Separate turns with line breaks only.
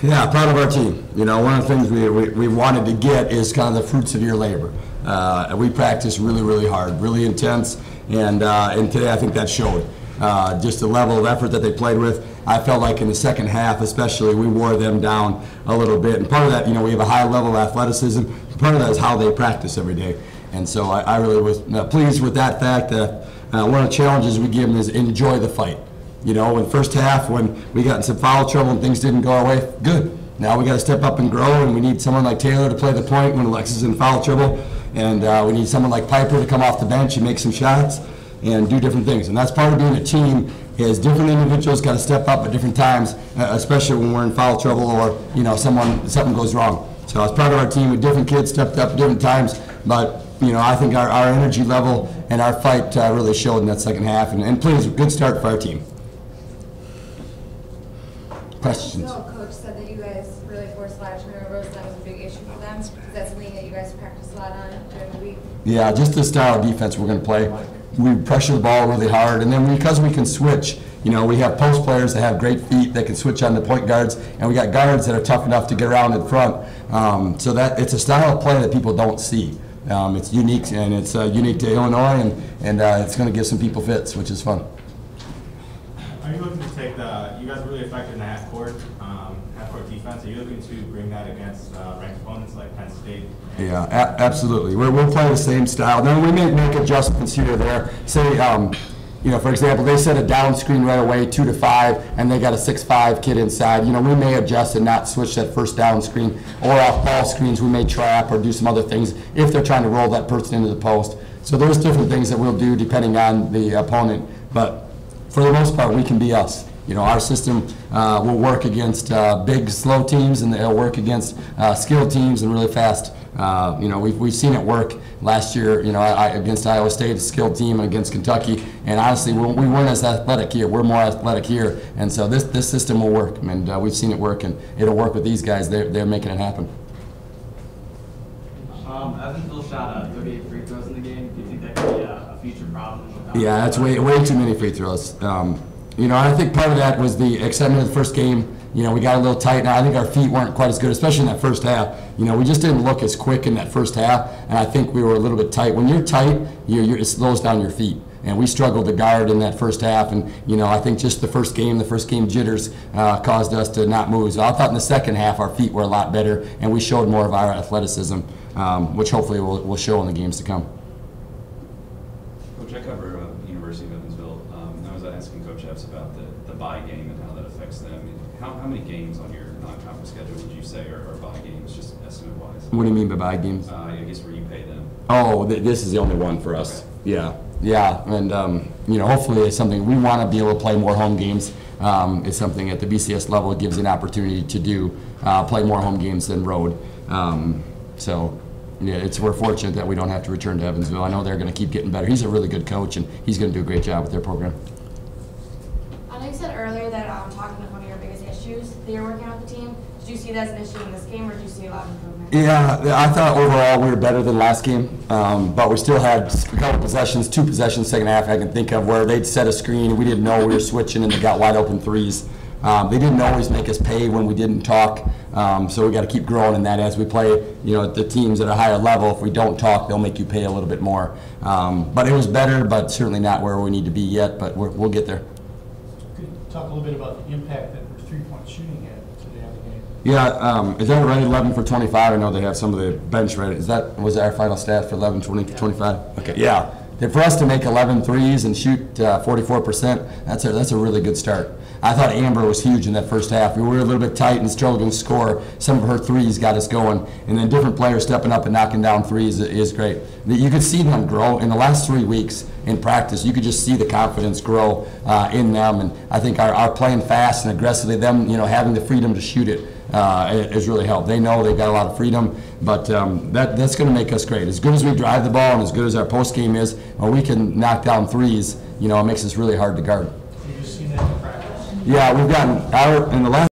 Yeah, proud of our team. You know, one of the things we wanted to get is kind of the fruits of your labor. We practiced really, really hard, really intense, and today I think that showed. Just the level of effort that they played with. I felt like in the second half especially, we wore them down a little bit. And part of that, you know, we have a high level of athleticism. Part of that is how they practice every day. And so I really was pleased with that fact. One of the challenges we give them is enjoy the fight. You know, in the first half when we got in some foul trouble and things didn't go our way, good. Now we got to step up and grow, and we need someone like Taylor to play the point when Alexis is in foul trouble. And we need someone like Piper to come off the bench and make some shots and do different things. And that's part of being a team, is different individuals got to step up at different times, especially when we're in foul trouble or, you know, something goes wrong. So I was proud of our team with different kids stepped up at different times, but you know, I think our energy level and our fight really showed in that second half, and please, good start for our team. Questions?
So, Coach said that you guys really forced a lot of turnovers, and that was a big issue for them. Is that something that you guys practice a lot on during the week?
Yeah, just the style of defense we're going to play. We pressure the ball really hard, and then because we can switch, you know, we have post players that have great feet that can switch on the point guards, and we got guards that are tough enough to get around in front. So that it's a style of play that people don't see. It's unique, and it's unique to Illinois, and it's going to give some people fits, which is fun.
Are you looking to take you guys were really effective in the half-court defense. Are you looking to bring that against ranked opponents like Penn State?
Yeah, absolutely. We'll play the same style. Then we may make adjustments here or there. Say, you know, for example, they set a down screen right away, 2 to 5, and they got a 6'5" kid inside. You know, we may adjust and not switch that first down screen, or off ball screens we may trap or do some other things if they're trying to roll that person into the post. So there's different things that we'll do depending on the opponent, but for the most part, we can be us. You know, our system will work against big, slow teams, and it'll work against skilled teams and really fast. You know, we've seen it work last year, you know, against Iowa State, a skilled team, and against Kentucky. And honestly, we weren't as athletic here. We're more athletic here. And so this system will work, and we've seen it work, and it'll work with these guys. They're making it happen.
Evansville shot 38 free throws in the game. Do you think that could be a future problem?
Yeah, that's way too many free throws. You know, I think part of that was the excitement of the first game. You know, we got a little tight, and I think our feet weren't quite as good, especially in that first half. You know, we just didn't look as quick in that first half, and I think we were a little bit tight. When you're tight, it slows down your feet. And we struggled to guard in that first half, and you know, I think just the first game jitters caused us to not move. So I thought in the second half our feet were a lot better, and we showed more of our athleticism, which hopefully will show in the games to come.
Coach, I cover University of Evansville. I was asking Coach Epps about the bye game and how that affects them. How many games on your non-conference schedule would you say are bye games, just estimate-wise?
What do you mean by bye games?
I guess where you pay them.
Oh, this is the only one for us. Okay. Yeah, and you know, hopefully it's something we want to be able to play more home games. It's something at the BCS level it gives an opportunity to do, play more home games than road. So yeah, we're fortunate that we don't have to return to Evansville. I know they're going to keep getting better. He's a really good coach, and he's going to do a great job with their program.
I know you said earlier that talking is one of your biggest issues that you're working out with the team. Did you see that as an issue in this game, or did you see a lot of improvement?
Yeah, I thought overall we were better than last game, but we still had a couple possessions, 2 possessions second half I can think of where they'd set a screen and we didn't know we were switching and they got wide open threes. They didn't always make us pay when we didn't talk, so we got to keep growing in that as we play. You know, the teams at a higher level, if we don't talk, they'll make you pay a little bit more. But it was better, but certainly not where we need to be yet, but we'll get there.
Could you talk a little bit about the impact that their three-point shooting had today on the game?
Yeah, is that right? 11 for 25. I know they have some of the bench ready. Was that our final stat for 11, 20, 25? Okay, yeah. For us to make 11 threes and shoot 44%, that's a really good start. I thought Amber was huge in that first half. We were a little bit tight and struggling to score. Some of her threes got us going, and then different players stepping up and knocking down threes is great. You could see them grow in the last 3 weeks in practice. You could just see the confidence grow in them, and I think our playing fast and aggressively, them having the freedom to shoot it has really helped. They know they've got a lot of freedom, but that's going to make us great. As good as we drive the ball and as good as our post game is, when we can knock down threes, it makes us really hard to guard.
Have you seen that in practice?
Yeah, we've gotten out in the last